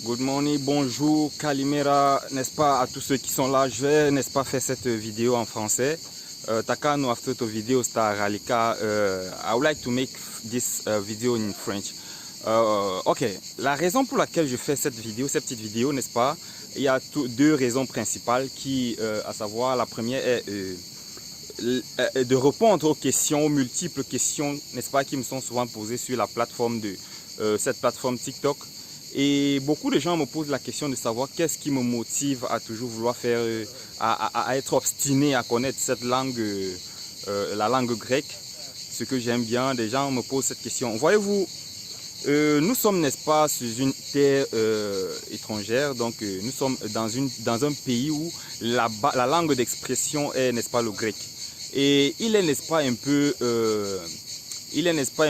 Good morning, bonjour, Kalimera, n'est-ce pas, à tous ceux qui sont là. Je vais, n'est-ce pas, faire cette vidéo en français. Takano, after the video star Ralika, I would like to make this video in French. Ok, la raison pour laquelle je fais cette petite vidéo, n'est-ce pas, il y a deux raisons principales qui, à savoir, la première est de répondre aux questions, aux multiples questions, n'est-ce pas, qui me sont souvent posées sur la plateforme de cette plateforme TikTok. Et beaucoup de gens me posent la question de savoir qu'est-ce qui me motive à toujours vouloir faire, à être obstiné à connaître cette langue, la langue grecque, ce que j'aime bien. Des gens me posent cette question. Voyez-vous, nous sommes, n'est-ce pas, sur une terre étrangère, donc nous sommes dans un pays où la langue d'expression est, n'est-ce pas, le grec. Et il est, n'est-ce pas, un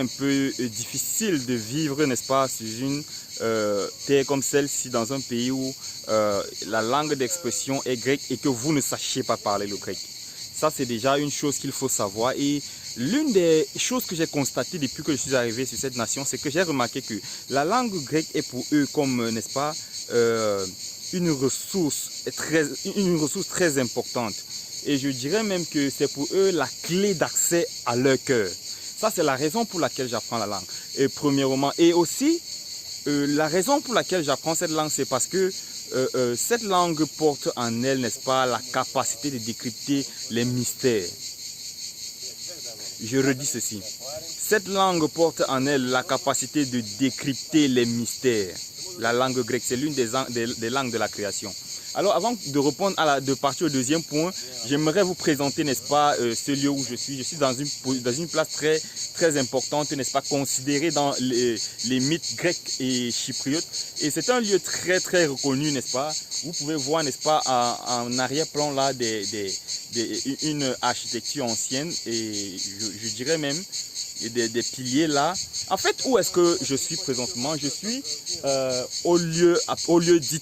peu difficile de vivre, n'est-ce pas, sur une terre comme celle-ci, dans un pays où la langue d'expression est grecque et que vous ne sachiez pas parler le grec. Ça, c'est déjà une chose qu'il faut savoir. Et l'une des choses que j'ai constatées depuis que je suis arrivé sur cette nation, c'est que j'ai remarqué que la langue grecque est pour eux comme, n'est-ce pas, une ressource très importante. Et je dirais même que c'est pour eux la clé d'accès à leur cœur. Ça, c'est la raison pour laquelle j'apprends la langue. Et premièrement, et aussi, la raison pour laquelle j'apprends cette langue, c'est parce que cette langue porte en elle, n'est-ce pas, la capacité de décrypter les mystères. Je redis ceci. Cette langue porte en elle la capacité de décrypter les mystères. La langue grecque, c'est l'une des langues de la création. Alors, avant de répondre de partir au deuxième point, j'aimerais vous présenter, n'est-ce pas, ce lieu où je suis. Je suis dans une place très, très importante, n'est-ce pas, considérée dans les mythes grecs et chypriotes. Et c'est un lieu très, très reconnu, n'est-ce pas. Vous pouvez voir, n'est-ce pas, en arrière-plan là, une architecture ancienne et je dirais même des piliers là. En fait, où est-ce que je suis présentement? Je suis au lieu dit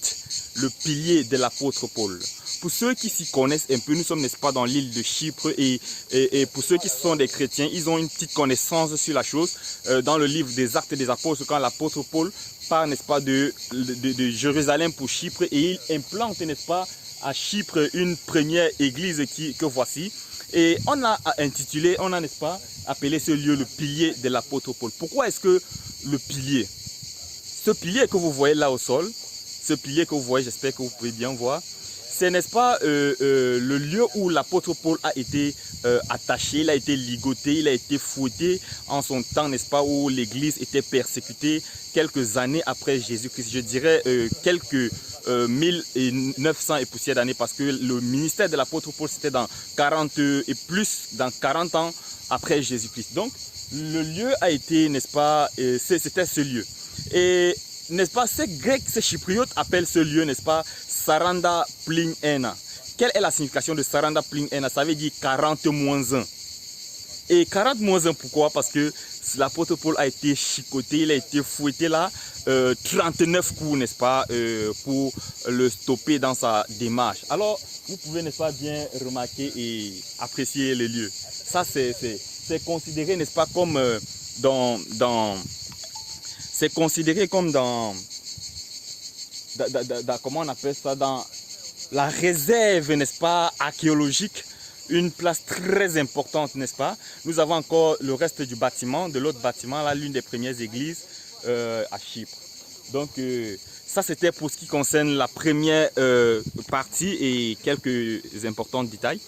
le pilier de l'apôtre Paul. Pour ceux qui s'y connaissent un peu, nous sommes, n'est-ce pas, dans l'île de Chypre et pour ceux qui sont des chrétiens, ils ont une petite connaissance sur la chose. Dans le livre des Actes des Apôtres, quand l'apôtre Paul part, n'est-ce pas, de Jérusalem pour Chypre et il implante, n'est-ce pas, à Chypre une première église que voici. Et on a intitulé, n'est-ce pas, appelé ce lieu le pilier de l'apôtre Paul. Pourquoi est-ce que le pilier? Ce pilier que vous voyez là au sol, ce pilier que vous voyez, j'espère que vous pouvez bien voir, c'est, n'est-ce pas, le lieu où l'apôtre Paul a été attaché, il a été ligoté, il a été fouetté en son temps, n'est-ce pas, où l'église était persécutée quelques années après Jésus-Christ. Je dirais quelques 1900 et poussière d'années, parce que le ministère de l'apôtre Paul, c'était dans 40 ans après Jésus-Christ. Donc, le lieu a été, n'est-ce pas, c'était ce lieu. Et n'est-ce pas, ces Grecs, ces Chypriotes appellent ce lieu, n'est-ce pas, Saranda Plin Ena. Quelle est la signification de Saranda Plin Ena? Ça veut dire 40 moins 1. Et 40 moins 1, pourquoi? Parce que l'apôtre Paul a été chicoté, il a été fouetté là, 39 coups, n'est-ce pas, pour le stopper dans sa démarche. Alors, vous pouvez, n'est-ce pas, bien remarquer et apprécier le lieu. Ça, c'est considéré, n'est-ce pas, comme c'est considéré comme comment on appelle ça, dans la réserve, n'est-ce pas, archéologique, une place très importante, n'est-ce pas. Nous avons encore le reste du bâtiment, de l'autre bâtiment, là, l'une des premières églises à Chypre. Donc, ça, c'était pour ce qui concerne la première partie et quelques importants détails.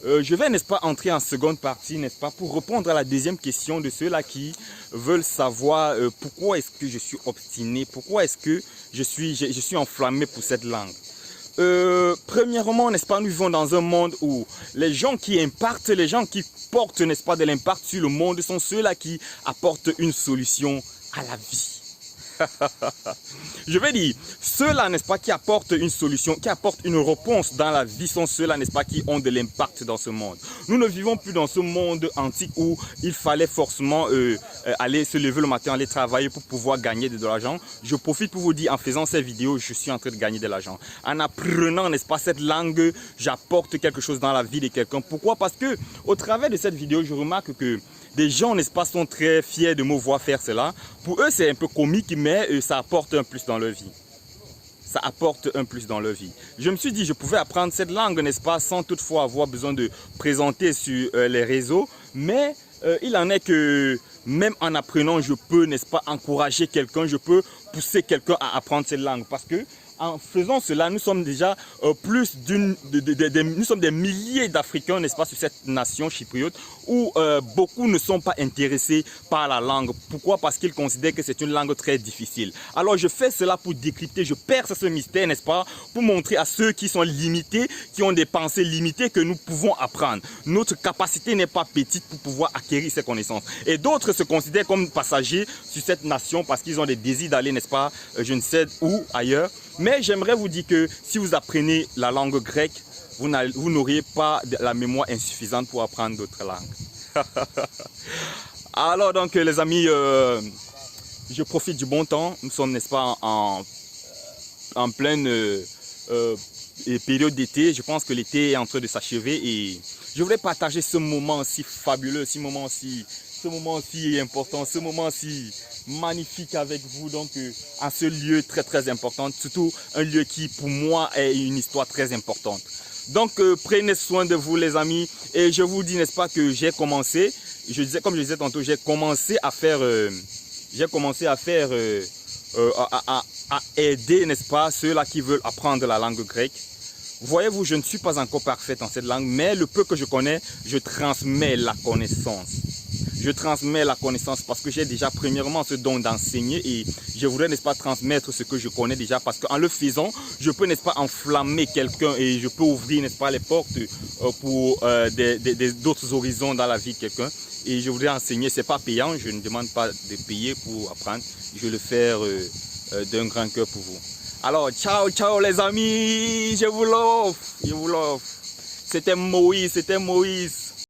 Je vais, n'est-ce pas, entrer en seconde partie, n'est-ce pas, pour répondre à la deuxième question de ceux-là qui veulent savoir pourquoi est-ce que je suis obstiné, pourquoi est-ce que je suis enflammé pour cette langue. Premièrement, n'est-ce pas, nous vivons dans un monde où les gens qui impartent, les gens qui portent, n'est-ce pas, de l'impact sur le monde sont ceux-là qui apportent une solution à la vie. Je vais dire, ceux-là, n'est-ce pas, qui apportent une solution, qui apportent une réponse dans la vie sont ceux-là, n'est-ce pas, qui ont de l'impact dans ce monde. Nous ne vivons plus dans ce monde antique où il fallait forcément aller se lever le matin, aller travailler pour pouvoir gagner de l'argent. Je profite pour vous dire, en faisant ces vidéos, je suis en train de gagner de l'argent. En apprenant, n'est-ce pas, cette langue, j'apporte quelque chose dans la vie de quelqu'un. Pourquoi? Parce que au travers de cette vidéo, je remarque que des gens, n'est-ce pas, sont très fiers de me voir faire cela. Pour eux, c'est un peu comique, mais ça apporte un plus dans leur vie. ça apporte un plus dans leur vie. Je me suis dit, je pouvais apprendre cette langue, n'est-ce pas, sans toutefois avoir besoin de présenter sur les réseaux. Mais il en est que même en apprenant, je peux, n'est-ce pas, encourager quelqu'un, je peux pousser quelqu'un à apprendre cette langue. Parce que en faisant cela, nous sommes déjà nous sommes des milliers d'Africains, n'est-ce pas, sur cette nation chypriote où beaucoup ne sont pas intéressés par la langue. Pourquoi? Parce qu'ils considèrent que c'est une langue très difficile. Alors je fais cela pour décrypter, je perce ce mystère, n'est-ce pas, pour montrer à ceux qui sont limités, qui ont des pensées limitées, que nous pouvons apprendre. Notre capacité n'est pas petite pour pouvoir acquérir ces connaissances. Et d'autres se considèrent comme passagers sur cette nation parce qu'ils ont des désirs d'aller, n'est-ce pas, je ne sais où, ailleurs. Mais j'aimerais vous dire que si vous apprenez la langue grecque, vous n'auriez pas la mémoire insuffisante pour apprendre d'autres langues. Alors donc les amis, je profite du bon temps. Nous sommes, n'est-ce pas, en pleine période d'été. Je pense que l'été est en train de s'achever et je voulais partager ce moment si fabuleux, ce moment si important, ce moment si magnifique avec vous, donc en ce lieu très très important, surtout un lieu qui pour moi est une histoire très importante. Donc prenez soin de vous les amis et je vous dis, n'est-ce pas, que j'ai commencé, comme je disais tantôt, j'ai commencé à aider, n'est-ce pas, ceux-là qui veulent apprendre la langue grecque. Voyez-vous, je ne suis pas encore parfait en cette langue, mais le peu que je connais, je transmets la connaissance. Je transmets la connaissance parce que j'ai déjà premièrement ce don d'enseigner et je voudrais, n'est-ce pas, transmettre ce que je connais déjà parce qu'en le faisant, je peux, n'est-ce pas, enflammer quelqu'un et je peux ouvrir, n'est-ce pas, les portes pour d'autres horizons dans la vie de quelqu'un. Et je voudrais enseigner, c'est pas payant, je ne demande pas de payer pour apprendre, je vais le faire d'un grand cœur pour vous. Alors, ciao, ciao les amis, je vous love. C'était Moïse,